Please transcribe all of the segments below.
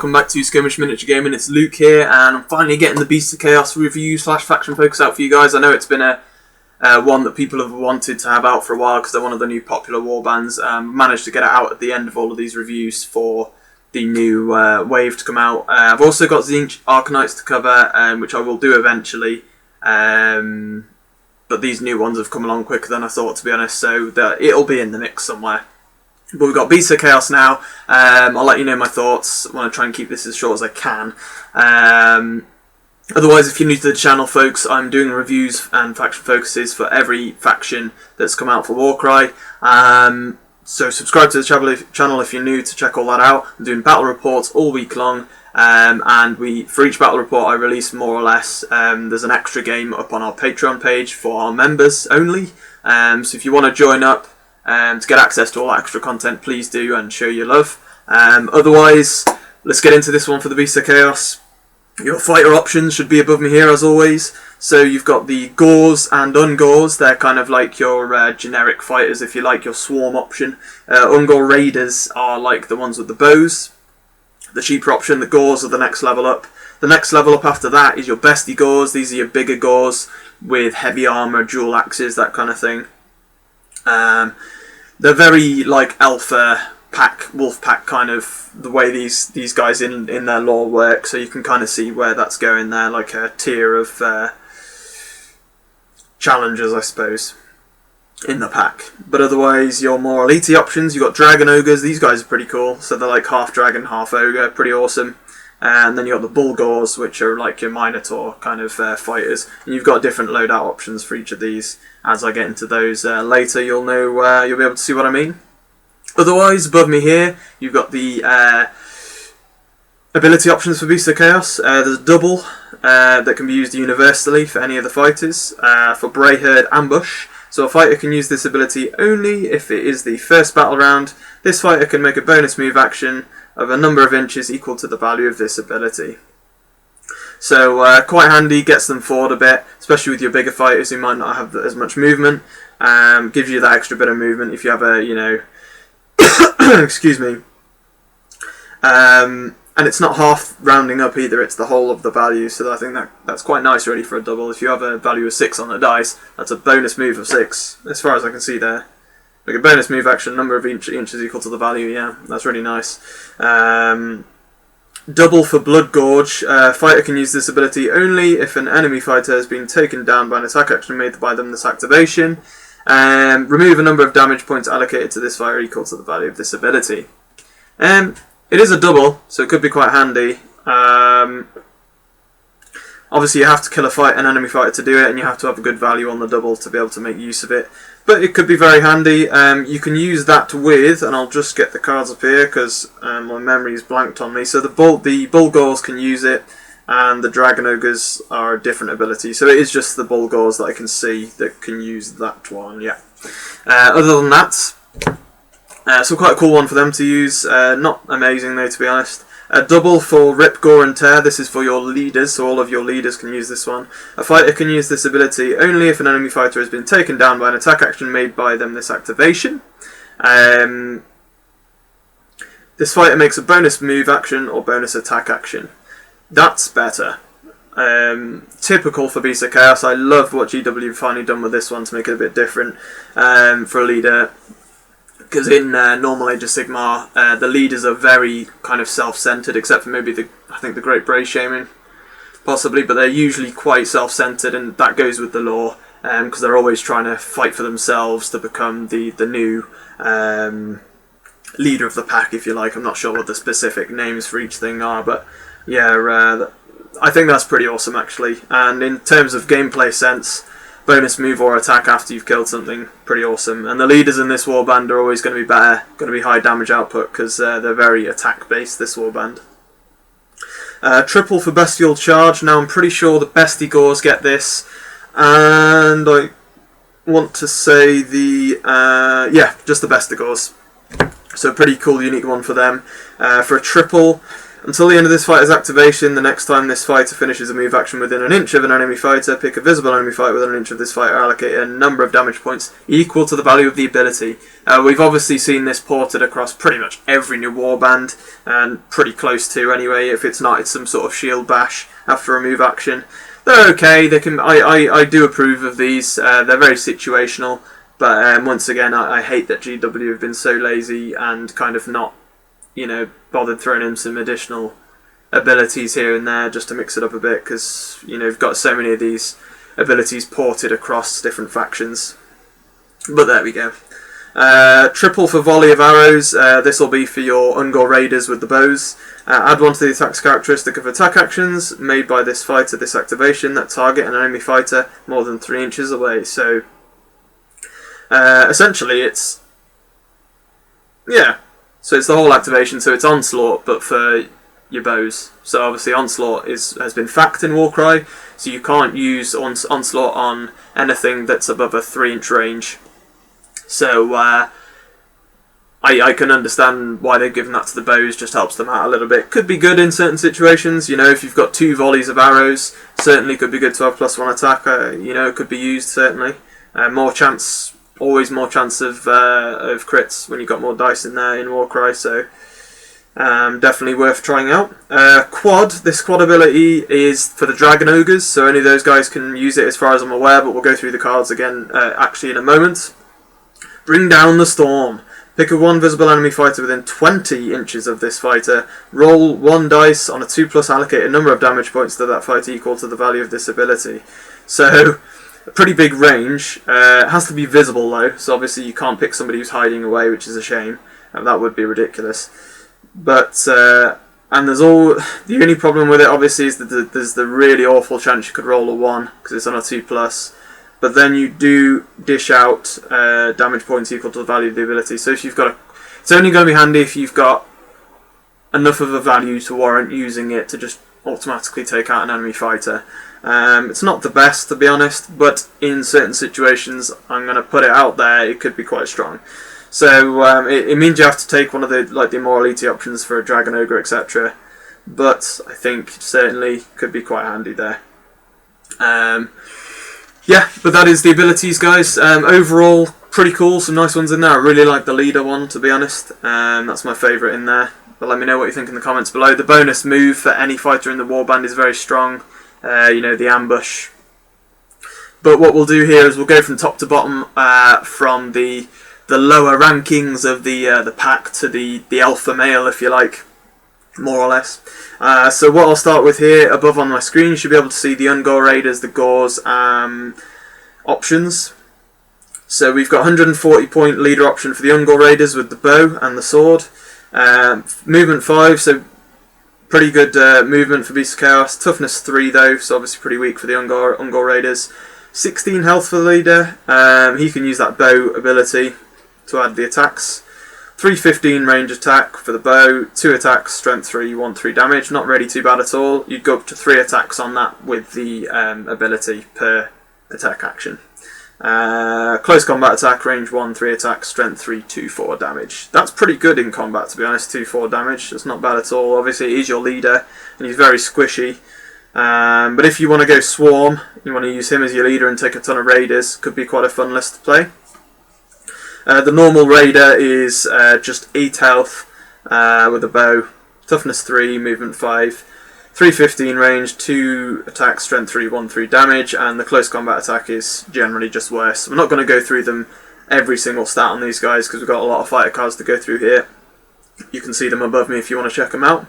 welcome back to Skirmish Miniature Gaming. It's Luke here, and I'm finally getting the Beast of Chaos review / faction focus out for you guys. I know it's been a one that people have wanted to have out for a while because they're one of the new popular warbands. Managed to get it out at the end of all of these reviews for the new wave to come out. I've also got Zinch Arcanites to cover, which I will do eventually. But these new ones have come along quicker than I thought, to be honest, so it'll be in the mix somewhere. But we've got Beast of Chaos now. I'll let you know my thoughts. I want to try and keep this as short as I can. Otherwise, if you're new to the channel, folks, I'm doing reviews and faction focuses for every faction that's come out for Warcry. So subscribe to the channel if you're new to check all that out. I'm doing battle reports all week long. And for each battle report I release more or less, there's an extra game up on our Patreon page for our members only. So if you want to join up, to get access to all that extra content, please do and show your love. Otherwise, let's get into this one for the Beast of Chaos. Your fighter options should be above me here as always. So you've got the Gauls and Ungauls. They're kind of like your generic fighters, if you like, your swarm option. Ungaul Raiders are like the ones with the bows. The cheaper option, the Gauls are the next level up. The next level up after that is your Bestie Gauls. These are your bigger Gauls with heavy armour, dual axes, that kind of thing. They're very like alpha pack, wolf pack kind of the way these guys in their lore work, so you can kind of see where that's going there, like a tier of challengers, I suppose, in the pack. But otherwise, your more elite options, you've got Dragon Ogres. These guys are pretty cool, so they're like half dragon, half ogre, pretty awesome. And then you've got the Bulgars, which are like your Minotaur kind of fighters. And you've got different loadout options for each of these. As I get into those later, you'll know, you'll be able to see what I mean. Otherwise, above me here, you've got the ability options for Beast of Chaos. There's a double that can be used universally for any of the fighters. For Brayherd Ambush. So a fighter can use this ability only if it is the first battle round. This fighter can make a bonus move action of a number of inches equal to the value of this ability. So quite handy, gets them forward a bit, especially with your bigger fighters who might not have as much movement. Gives you that extra bit of movement if you have a, you know, excuse me. And it's not half rounding up either, it's the whole of the value, so I think that's quite nice really for a double. If you have a value of 6 on the dice, that's a bonus move of 6, as far as I can see there. Like a bonus move action, number of inches equal to the value, yeah, that's really nice. Double for Blood Gorge. Fighter can use this ability only if an enemy fighter has been taken down by an attack action made by them this activation. Remove a number of damage points allocated to this fighter equal to the value of this ability. It is a double, so it could be quite handy. Obviously you have to kill an enemy fighter to do it, and you have to have a good value on the double to be able to make use of it. But it could be very handy. You can use that with, and I'll just get the cards up here because my memory is blanked on me. So the Bulgars can use it, and the Dragon Ogres are a different ability. So it is just the Bulgars that I can see that can use that one, yeah. Other than that, so quite a cool one for them to use. Not amazing though, to be honest. A double for Rip, Gore and Tear. This is for your leaders, so all of your leaders can use this one. A fighter can use this ability only if an enemy fighter has been taken down by an attack action made by them this activation. This fighter makes a bonus move action or bonus attack action. That's better. Typical for Beast of Chaos. I love what GW have finally done with this one to make it a bit different for a leader. Because in normal Age of Sigmar, the leaders are very kind of self-centered, except for maybe I think the Great Bray Shaman, possibly, but they're usually quite self-centered, and that goes with the lore, because they're always trying to fight for themselves to become the new leader of the pack, if you like. I'm not sure what the specific names for each thing are, but yeah, I think that's pretty awesome actually. And in terms of gameplay sense, bonus move or attack after you've killed something, pretty awesome. And the leaders in this warband are always going to be better, going to be high damage output, because they're very attack based, this warband. Triple for Bestial Charge. Now I'm pretty sure the Bestie Gauls get this, and I want to say yeah, just the Bestie Gauls. So pretty cool, unique one for them. For a triple, Until the end of this fighter's activation, the next time this fighter finishes a move action within an inch of an enemy fighter, pick a visible enemy fighter within an inch of this fighter, allocate a number of damage points equal to the value of the ability. We've obviously seen this ported across pretty much every new warband, and pretty close to anyway. If it's not, it's some sort of shield bash after a move action. They're okay. They can. I do approve of these. They're very situational, but once again, I hate that GW have been so lazy and kind of not, bothered throwing in some additional abilities here and there just to mix it up a bit, because you've got so many of these abilities ported across different factions. But there we go. Triple for volley of arrows. This will be for your Ungor raiders with the bows. Add one to the attack's characteristic of attack actions made by this fighter, this activation, that target an enemy fighter more than 3 inches away. So essentially it's so it's the whole activation, so it's Onslaught but for your bows. So obviously Onslaught has been fact in Warcry, so you can't use Onslaught on anything that's above a 3-inch range. So I can understand why they've given that to the bows, just helps them out a little bit. Could be good in certain situations, if you've got 2 volleys of arrows, certainly could be good to have +1 attack, it could be used certainly. Always more chance of crits when you've got more dice in there in Warcry, so definitely worth trying out. This quad ability is for the Dragon Ogres, so only those guys can use it as far as I'm aware, but we'll go through the cards again actually in a moment. Bring down the storm. Pick a 1 visible enemy fighter within 20 inches of this fighter. Roll 1 dice on a 2+, allocate a number of damage points to that fighter equal to the value of this ability. So a pretty big range. It has to be visible though, so obviously you can't pick somebody who's hiding away, which is a shame. That would be ridiculous. But and the only problem with it obviously is that there's the really awful chance you could roll a 1 because it's on a 2+. But then you do dish out damage points equal to the value of the ability. So if you've got it's only going to be handy if you've got enough of a value to warrant using it to just automatically take out an enemy fighter. It's not the best, to be honest, but in certain situations, I'm going to put it out there, it could be quite strong. So it means you have to take one of the immorality options for a Dragon Ogre, etc. But I think certainly could be quite handy there. Yeah, but that is the abilities, guys. Overall, pretty cool. Some nice ones in there. I really like the leader one, to be honest. That's my favourite in there. But let me know what you think in the comments below. The bonus move for any fighter in the warband is very strong. The ambush. But what we'll do here is we'll go from top to bottom, from the lower rankings of the pack to the alpha male, if you like, more or less. So what I'll start with here, above on my screen, you should be able to see the Ungor Raiders, the Gors options. So we've got 140 point leader option for the Ungor Raiders with the bow and the sword. Movement 5, so pretty good movement for Beast of Chaos. Toughness 3 though, so obviously pretty weak for the Ungor Raiders. 16 health for the leader. He can use that bow ability to add the attacks. 315 range attack for the bow, 2 attacks, strength 3, 1/3 damage. Not really too bad at all. You'd go up to 3 attacks on that with the ability per attack action. Close combat attack, range 1, 3 attacks, strength 3, 2/4 damage. That's pretty good in combat, to be honest, 2/4 damage. That's not bad at all. Obviously, he's your leader, and he's very squishy. But if you want to go swarm, you want to use him as your leader and take a ton of raiders, could be quite a fun list to play. The normal raider is just 8 health with a bow, toughness 3, movement 5, 315 range, 2 attacks, strength 3, 1/3 damage, and the close combat attack is generally just worse. I'm not going to go through them every single stat on these guys because we've got a lot of fighter cards to go through here. You can see them above me if you want to check them out.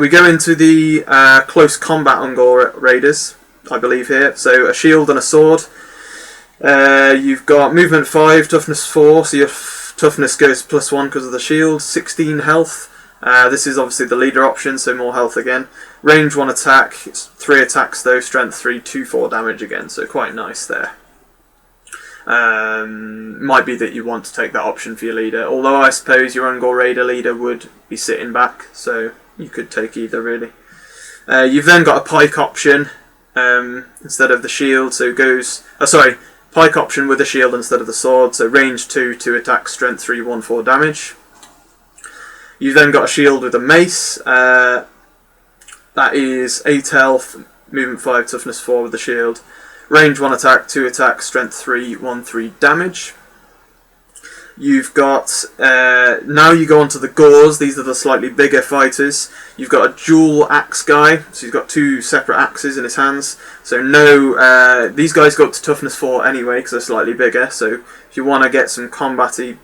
We go into the close combat Ungor Raiders, I believe here. So a shield and a sword. You've got movement 5, toughness 4, so your toughness goes +1 because of the shield. 16 health. This is obviously the leader option, so more health again. Range 1 attack, it's 3 attacks though, strength 3, 2/4 damage again, so quite nice there. Might be that you want to take that option for your leader, although I suppose your Ungor Raider leader would be sitting back, so you could take either really. You've then got a pike option instead of the shield, so it goes... pike option with a shield instead of the sword, so range 2, 2 attacks, strength 3, 1/4 damage. You've then got a shield with a mace. That is 8 health, movement 5, toughness 4 with the shield. Range 1 attack, 2 attack, strength 3, 1/3 damage. You've got, now you go on to the Gores. These are the slightly bigger fighters. You've got a dual axe guy, so he's got 2 separate axes in his hands. So no, these guys go up to toughness 4 anyway, because they're slightly bigger. So if you want to get some combat-y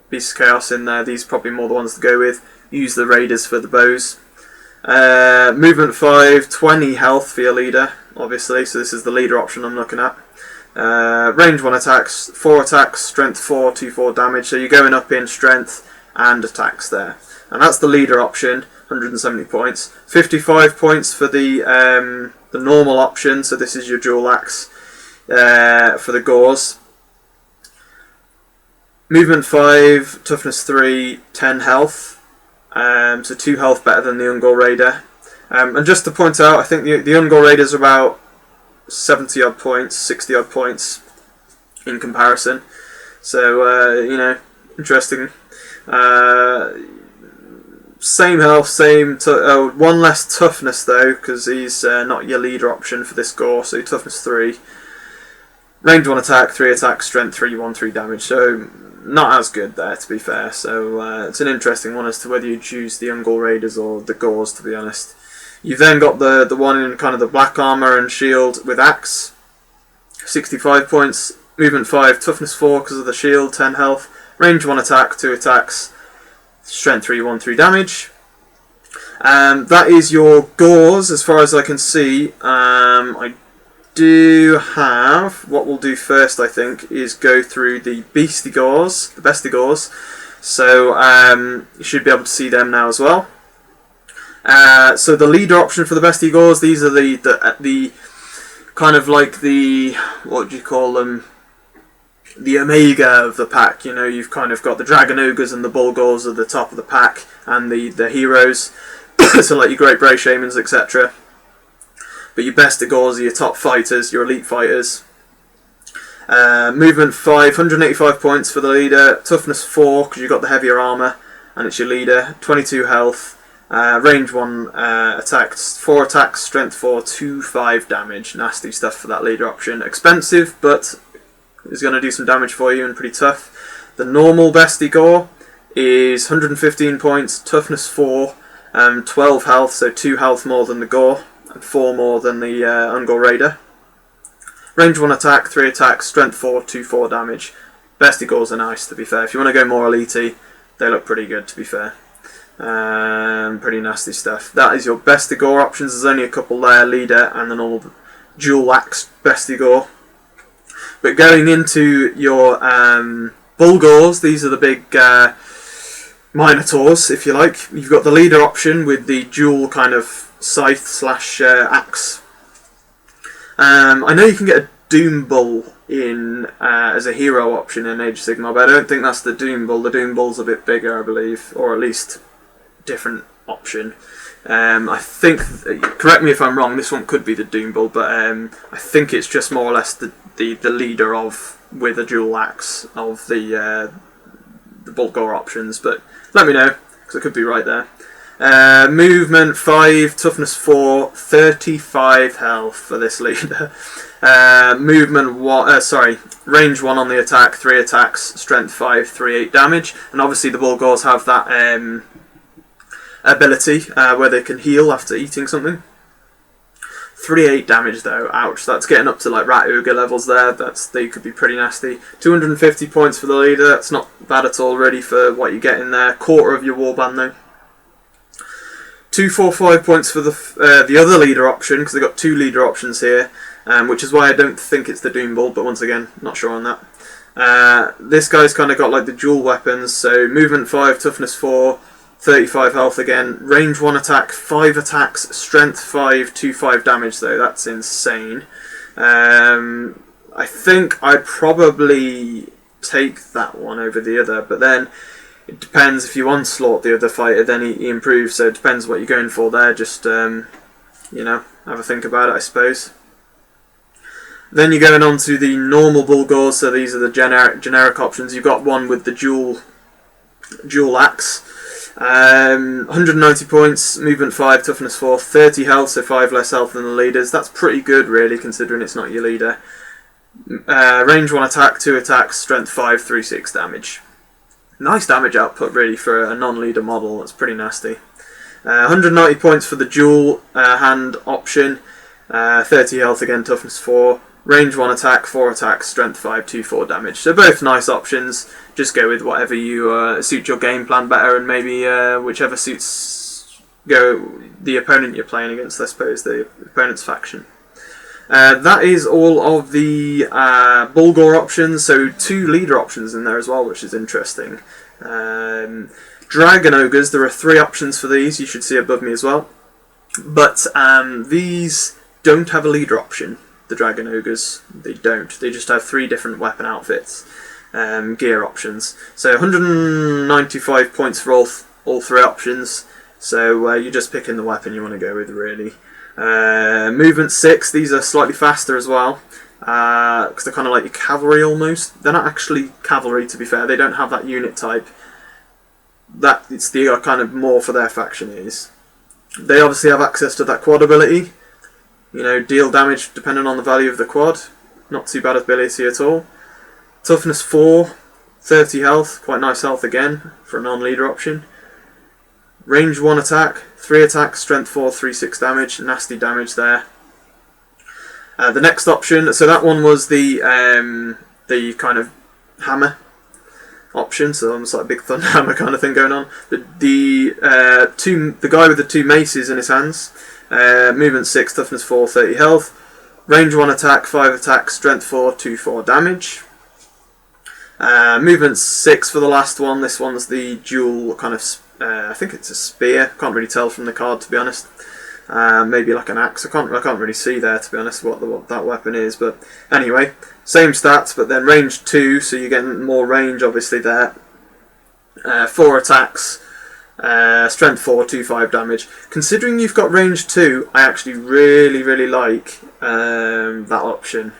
Beast of Chaos in there, these are probably more the ones to go with. Use the Raiders for the bows. Movement 5, 20 health for your leader, obviously, so this is the leader option I'm looking at. Range 1 attacks, 4 attacks, strength 4, 2/4 damage, so you're going up in strength and attacks there. And that's the leader option, 170 points. 55 points for the normal option, so this is your dual axe for the Gores. Movement 5, toughness 3, 10 health, so 2 health better than the Ungol Raider. And just to point out, I think the Ungol Raiders are about 70 odd points, 60 odd points in comparison. So, you know, interesting. Same health, one less toughness though, because he's not your leader option for this Gore, so toughness 3. Range 1 attack, 3 attack, strength 3, 1/3 damage, so not as good there, to be fair. So it's an interesting one as to whether you choose the Ungol Raiders or the Gores, to be honest. You've then got the one in kind of the black armour and shield with axe, 65 points, movement 5, toughness 4 because of the shield, 10 health, range 1 attack, 2 attacks, strength 3, 1/3 damage. That is your Gores as far as I can see. I do have, what we'll do first I think is go through the Beastie Gores, the Bestie Gores, so you should be able to see them now as well. So the leader option for the Bestie Gores, these are the kind of like the, what do you call them, the Omega of the pack. You know, you've kind of got the Dragon Ogres and the Bull Gores at the top of the pack, and the heroes, so like your Great Bray Shamans, etc. But your Bestie Gores are your top fighters, your elite fighters. Movement 5, 185 points for the leader, toughness 4 because you've got the heavier armour and it's your leader, 22 health. Range 1 attacks, 4 attacks, strength 4, 2/5 damage. Nasty stuff for that leader option. Expensive, but is going to do some damage for you and pretty tough. The normal Bestie Gore is 115 points, toughness 4, 12 health, so 2 health more than the Gore, and 4 more than the Ungol Raider. Range 1 attack, 3 attacks, strength 4, 2/4 damage. Bestie Gores are nice, to be fair. If you want to go more elite, they look pretty good, to be fair. Pretty nasty stuff. That is your Bestie Gore options. There's only a couple there, leader and the normal dual axe Bestie Gore. But going into your Bull Gores, these are the big Minotaurs, if you like. You've got the leader option with the dual kind of scythe slash axe. I know you can get a Doom Bull in as a hero option in Age of Sigmar, but I don't think that's the Doom Bull. The Doom Bull's a bit bigger, I believe, or at least different option. I think, correct me if I'm wrong, this one could be the Doom Bull, but I think it's just more or less the leader of, with a dual axe, of the Bull Gore options, but let me know, because I could be right there. Movement 5, toughness 4, 35 health for this leader. Movement 1, range 1 on the attack, 3 attacks, strength 5, 3/8 damage, and obviously the Bull Gores have that ability where they can heal after eating something. 3/8 damage though, ouch, that's getting up to like Rat Ogre levels there, they could be pretty nasty. 250 points for the leader, that's not bad at all really for what you get in there. Quarter of your warband though. 245 points for the other leader option, because they've got 2 leader options here, which is why I don't think it's the Doom Bull, but once again, not sure on that. This guy's kind of got like the dual weapons, so movement 5, toughness 4, 35 health again, range 1 attack, 5 attacks, strength 5, 2/5 damage though, that's insane. I think I'd probably take that one over the other, but then it depends. If you onslaught the other fighter, then he improves, so it depends what you're going for there. Just, you know, have a think about it, I suppose. Then you're going on to the normal Bull Gores, so these are the generic options. You've got one with the dual axe. 190 points, movement 5, toughness 4, 30 health, so 5 less health than the leaders. That's pretty good, really, considering it's not your leader. Range 1 attack, 2 attacks, strength 5, 3/6 damage. Nice damage output, really, for a non-leader model. That's pretty nasty. 190 points for the dual hand option. 30 health again, toughness 4. Range 1 attack, 4 attacks, strength 5, 2/4 damage. So both nice options. Just go with whatever you suit your game plan better, and maybe whichever suits the opponent you're playing against, I suppose, the opponent's faction. That is all of the Bulgor options, so 2 leader options in there as well, which is interesting. Dragon Ogres, there are 3 options for these, you should see above me as well. But these don't have a leader option, the Dragon Ogres. They don't. They just have 3 different weapon outfits, gear options. So 195 points for all 3 options, so you're just picking the weapon you want to go with, really. Movement 6, these are slightly faster as well, because they're kind of like your cavalry almost. They're not actually cavalry, to be fair, they don't have that unit type. It's the kind of more for their faction is. They obviously have access to that quad ability, you know, deal damage depending on the value of the quad. Not too bad ability at all. Toughness 4, 30 health, quite nice health again for a non-leader option. Range 1 attack, 3 attacks, strength 4, 3/6 damage, nasty damage there. The next option, so that one was the kind of hammer option, so almost like a big thunder hammer kind of thing going on. The guy with the 2 maces in his hands, movement 6, toughness 4, 30 health, range 1 attack, 5 attacks, strength 4, 2/4 damage. Movement 6 for the last one. This one's the dual kind of I think it's a spear. Can't really tell from the card, to be honest. Maybe like an axe. I can't really see there, to be honest, what that weapon is. But anyway, same stats, but then range 2, so you're getting more range, obviously there. 4 attacks, strength 4, 2/5 damage. Considering you've got range 2, I actually really like that option.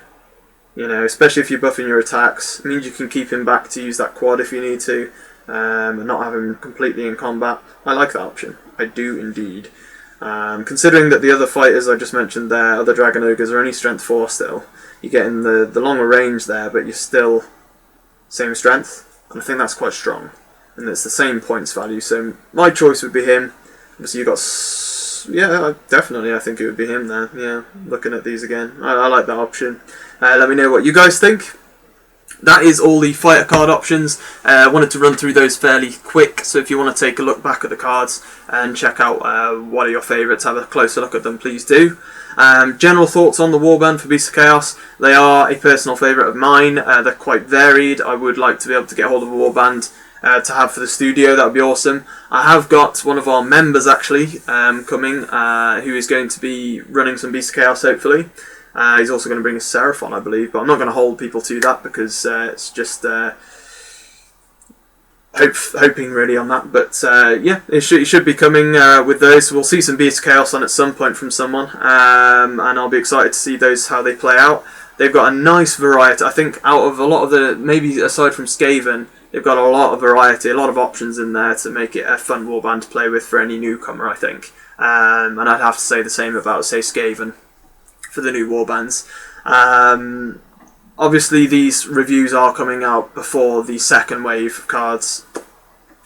You know, especially if you're buffing your attacks, it means you can keep him back to use that quad if you need to. And not have him completely in combat. I like that option. I do indeed. Considering that the other fighters I just mentioned there, other Dragon Ogres, are only strength 4 still. You're getting the longer range there, but you're still same strength. And I think that's quite strong. And it's the same points value, so my choice would be him. Obviously you got... yeah, definitely I think it would be him there. Yeah, looking at these again. I like that option. Let me know what you guys think. That is all the fighter card options. I wanted to run through those fairly quick, so if you want to take a look back at the cards and check out what are your favourites, have a closer look at them, please do. General thoughts on the Warband for Beasts of Chaos. They are a personal favourite of mine. They're quite varied. I would like to be able to get hold of a Warband to have for the studio. That would be awesome. I have got one of our members actually coming, who is going to be running some Beasts of Chaos, hopefully. He's also going to bring a Seraphon, I believe, but I'm not going to hold people to that because it's just hoping really on that. But yeah, it should be coming with those. So we'll see some Beasts of Chaos on at some point from someone, and I'll be excited to see those, how they play out. They've got a nice variety. I think out of a lot of the, maybe aside from Skaven, they've got a lot of variety, a lot of options in there to make it a fun warband to play with for any newcomer, I think. And I'd have to say the same about, say, Skaven for the new warbands. Obviously these reviews are coming out before the second wave of cards,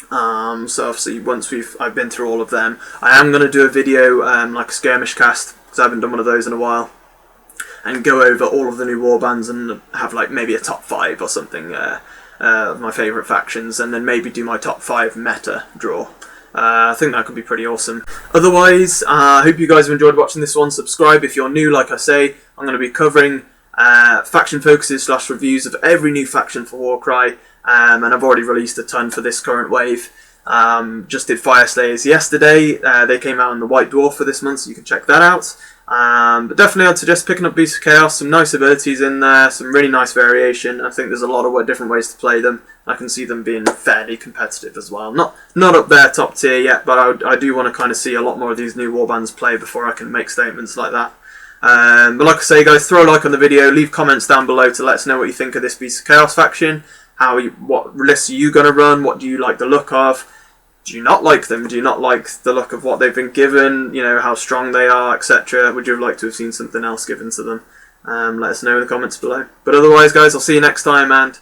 so obviously once I've been through all of them, I am going to do a video like a skirmish cast, because I haven't done one of those in a while, and go over all of the new warbands and have like maybe a top 5 or something of my favourite factions, and then maybe do my top 5 meta draw. I think that could be pretty awesome. Otherwise, I hope you guys have enjoyed watching this one. Subscribe if you're new. Like I say, I'm going to be covering faction focuses / reviews of every new faction for Warcry, and I've already released a ton for this current wave. Just did Fire Slayers yesterday. They came out in the White Dwarf for this month, so you can check that out. But definitely I'd suggest picking up Beasts of Chaos. Some nice abilities in there, some really nice variation. I think there's a lot of different ways to play them. I can see them being fairly competitive as well. Not up there top tier yet, but I do want to kind of see a lot more of these new warbands play before I can make statements like that. But like I say, guys, throw a like on the video, leave comments down below to let us know what you think of this Beasts of Chaos faction. What lists are you going to run? What do you like the look of? Do you not like them? Do you not like the look of what they've been given? You know, how strong they are, etc. Would you have liked to have seen something else given to them? Let us know in the comments below. But otherwise, guys, I'll see you next time, and